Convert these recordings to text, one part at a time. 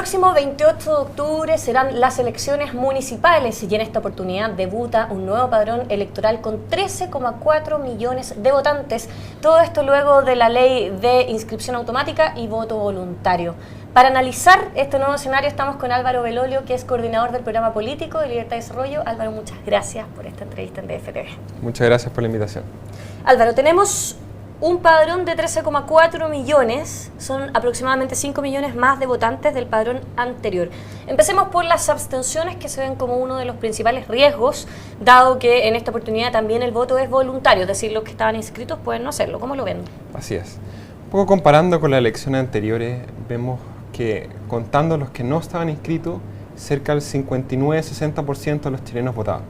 próximo 28 de octubre serán las elecciones municipales y en esta oportunidad debuta un nuevo padrón electoral con 13,4 millones de votantes. Todo esto luego de la ley de inscripción automática y voto voluntario. Para analizar este nuevo escenario estamos con Álvaro Belolio, que es coordinador del programa político de Libertad y Desarrollo. Álvaro, muchas gracias por esta entrevista en DF TV. Muchas gracias por la invitación. Álvaro, tenemos un padrón de 13,4 millones, son aproximadamente 5 millones más de votantes del padrón anterior. Empecemos por las abstenciones, que se ven como uno de los principales riesgos, dado que en esta oportunidad también el voto es voluntario, es decir, los que estaban inscritos pueden no hacerlo. ¿Cómo lo ven? Así es. Un poco comparando con las elecciones anteriores, vemos que contando los que no estaban inscritos, cerca del 59-60% de los chilenos votaban.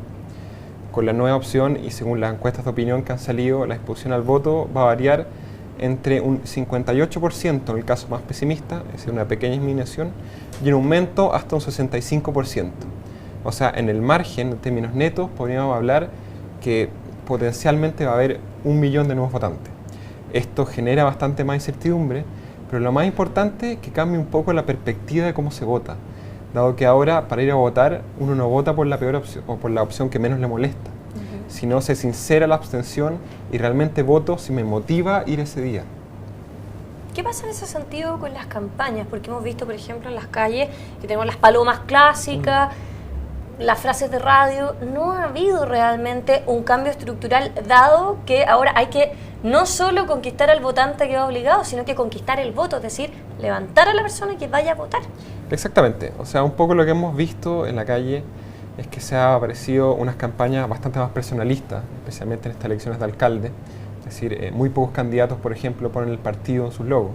Con la nueva opción y según las encuestas de opinión que han salido, la disposición al voto va a variar entre un 58% en el caso más pesimista, es decir, una pequeña disminución, y un aumento hasta un 65%. O sea, en el margen, en términos netos, podríamos hablar que potencialmente va a haber 1 millón de nuevos votantes. Esto genera bastante más incertidumbre, pero lo más importante es que cambie un poco la perspectiva de cómo se vota, dado que ahora para ir a votar uno no vota por la peor opción o por la opción que menos le molesta, sino se sincera la abstención y realmente voto si me motiva ir ese día. ¿Qué pasa en ese sentido con las campañas? Porque hemos visto, por ejemplo, en las calles que tenemos las palomas clásicas, las frases de radio. No ha habido realmente un cambio estructural, dado que ahora hay que no solo conquistar al votante que va obligado, sino que conquistar el voto, es decir, levantar a la persona que vaya a votar. Exactamente, o sea, un poco lo que hemos visto en la calle es que se han aparecido unas campañas bastante más personalistas, especialmente en estas elecciones de alcalde, es decir, muy pocos candidatos, por ejemplo, ponen el partido en sus logos,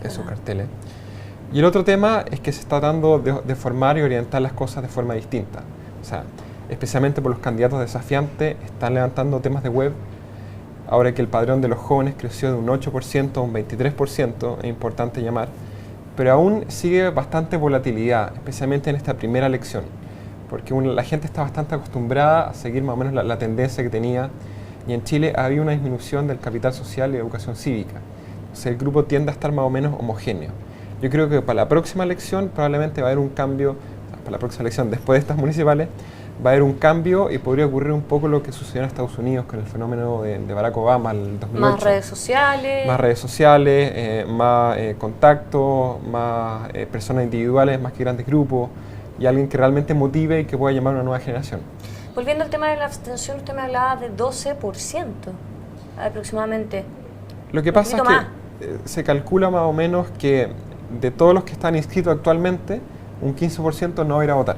en sus carteles. Y el otro tema es que se está tratando de formar y orientar las cosas de forma distinta, o sea, especialmente por los candidatos desafiantes, están levantando temas de web. Ahora que el padrón de los jóvenes creció de un 8% a un 23%, es importante llamar, pero aún sigue bastante volatilidad, especialmente en esta primera elección, porque la gente está bastante acostumbrada a seguir más o menos la tendencia que tenía, y en Chile había una disminución del capital social y educación cívica. O sea, el grupo tiende a estar más o menos homogéneo. Yo creo que para la próxima elección probablemente va a haber un cambio, para la próxima elección después de estas municipales, va a haber un cambio y podría ocurrir un poco lo que sucedió en Estados Unidos con el fenómeno de Barack Obama en el 2008. Más redes sociales. Más redes sociales, más contacto, más personas individuales, más que grandes grupos, y alguien que realmente motive y que pueda llamar a una nueva generación. Volviendo al tema de la abstención, usted me hablaba de 12% aproximadamente. Lo que pasa es que se calcula más o menos que de todos los que están inscritos actualmente, un 15% no va a ir a votar.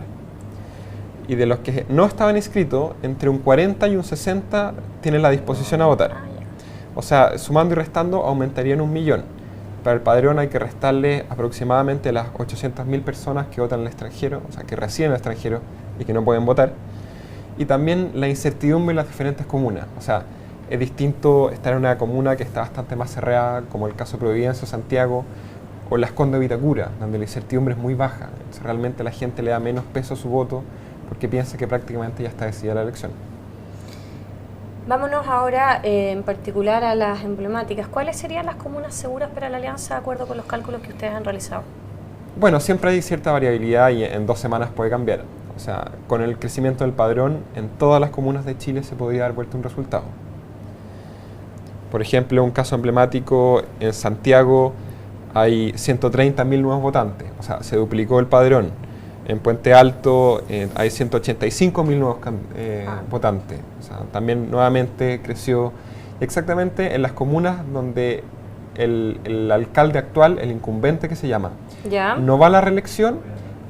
Y de los que no estaban inscritos, entre un 40 y un 60 tienen la disposición a votar. O sea, sumando y restando, aumentarían 1 millón. Para el padrón hay que restarle aproximadamente las 800.000 personas que votan en el extranjero, o sea, que residen en el extranjero y que no pueden votar. Y también la incertidumbre en las diferentes comunas. O sea, es distinto estar en una comuna que está bastante más cerrada, como el caso de Providencia o Santiago, o Las Condes de Vitacura, donde la incertidumbre es muy baja. Entonces, realmente la gente le da menos peso a su voto, porque piensa que prácticamente ya está decidida la elección. Vámonos ahora en particular a las emblemáticas. ¿Cuáles serían las comunas seguras para la alianza de acuerdo con los cálculos que ustedes han realizado? Bueno, siempre hay cierta variabilidad y en 2 semanas puede cambiar. O sea, con el crecimiento del padrón, en todas las comunas de Chile se podría dar vuelta un resultado. Por ejemplo, un caso emblemático, en Santiago hay 130.000 nuevos votantes, o sea, se duplicó el padrón. En Puente Alto hay 185.000 nuevos votantes, o sea, también nuevamente creció. Exactamente en las comunas donde el alcalde actual, el incumbente que se llama, no va a la reelección,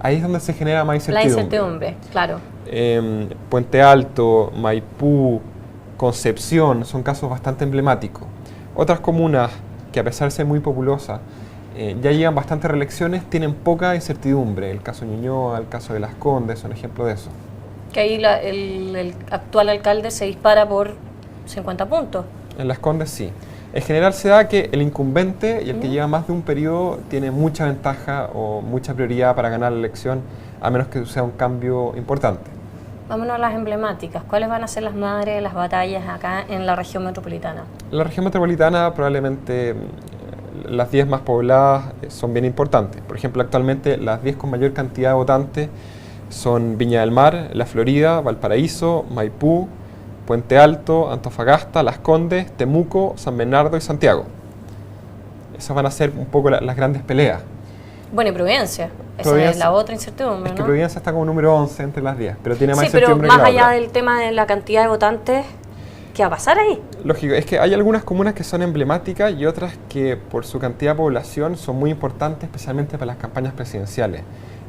ahí es donde se genera más incertidumbre. La incertidumbre, claro. Puente Alto, Maipú, Concepción son casos bastante emblemáticos. Otras comunas que a pesar de ser muy populosas, ya llevan bastantes reelecciones, tienen poca incertidumbre. El caso de Ñuñoa, el caso de Las Condes son ejemplos de eso. Que ahí el actual alcalde se dispara por 50 puntos. En Las Condes sí. En general se da que el incumbente y el que lleva más de un periodo tiene mucha ventaja o mucha prioridad para ganar la elección, a menos que sea un cambio importante. Vámonos a las emblemáticas. ¿Cuáles van a ser las madres de las batallas acá en la región metropolitana? En la región metropolitana probablemente las 10 más pobladas son bien importantes. Por ejemplo, actualmente las 10 con mayor cantidad de votantes son Viña del Mar, La Florida, Valparaíso, Maipú, Puente Alto, Antofagasta, Las Condes, Temuco, San Bernardo y Santiago. Esas van a ser un poco las grandes peleas. Bueno, y Providencia. Esa es la otra incertidumbre, es que ¿no? Providencia está como número 11 entre las 10, pero tiene más sí, pero incertidumbre más que la allá otra. del tema de la cantidad de votantes, ¿qué va a pasar ahí? Lógico, es que hay algunas comunas que son emblemáticas y otras que por su cantidad de población son muy importantes, especialmente para las campañas presidenciales.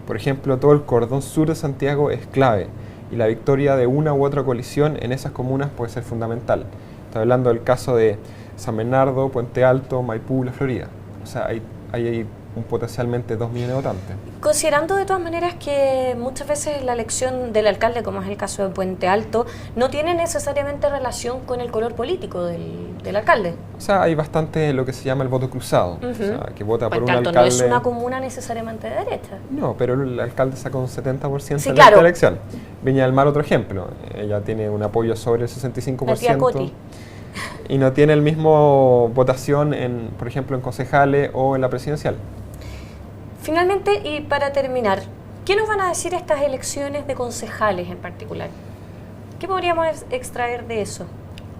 Por ejemplo, todo el cordón sur de Santiago es clave y la victoria de una u otra coalición en esas comunas puede ser fundamental. Estoy hablando del caso de San Bernardo, Puente Alto, Maipú, La Florida. O sea, hay un potencialmente 2 millones de votantes. Considerando de todas maneras que muchas veces la elección del alcalde, como es el caso de Puente Alto, no tiene necesariamente relación con el color político del alcalde. O sea, hay bastante lo que se llama el voto cruzado, o sea, que vota por un Puente Alto alcalde. no es una comuna necesariamente de derecha. No, pero el alcalde sacó un 70% Sí, en claro. esta elección. Viña del Mar, otro ejemplo. Ella tiene un apoyo sobre el 65%. La tía Coti. Y no tiene el mismo votación, por ejemplo, en concejales o en la presidencial. Finalmente, y para terminar, ¿qué nos van a decir estas elecciones de concejales en particular? ¿Qué podríamos extraer de eso?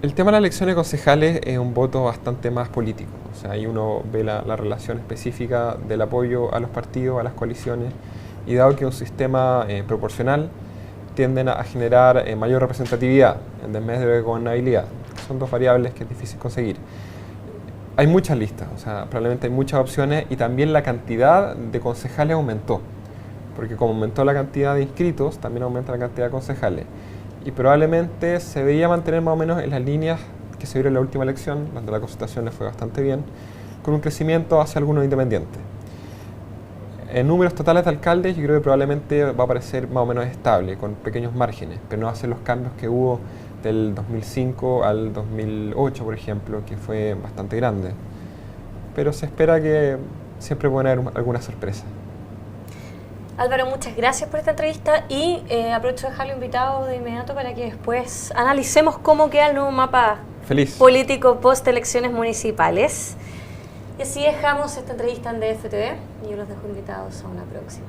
El tema de las elecciones concejales es un voto bastante más político. O sea, ahí uno ve la relación específica del apoyo a los partidos, a las coaliciones, y dado que es un sistema proporcional, tienden a generar mayor representatividad en vez de gobernabilidad. Son dos variables que es difícil conseguir. Hay muchas listas, o sea, probablemente hay muchas opciones y también la cantidad de concejales aumentó, porque como aumentó la cantidad de inscritos, también aumenta la cantidad de concejales. Y probablemente se veía mantener más o menos en las líneas que se vieron en la última elección, donde la consultación le fue bastante bien, con un crecimiento hacia algunos independientes. En números totales de alcaldes, yo creo que probablemente va a parecer más o menos estable, con pequeños márgenes, pero no va a ser los cambios que hubo del 2005 al 2008, por ejemplo, que fue bastante grande. Pero se espera que siempre pueden haber alguna sorpresa. Álvaro, muchas gracias por esta entrevista y aprovecho de dejarlo invitado de inmediato para que después analicemos cómo queda el nuevo mapa político post elecciones municipales. Y así dejamos esta entrevista en DF TV y yo los dejo invitados a una próxima.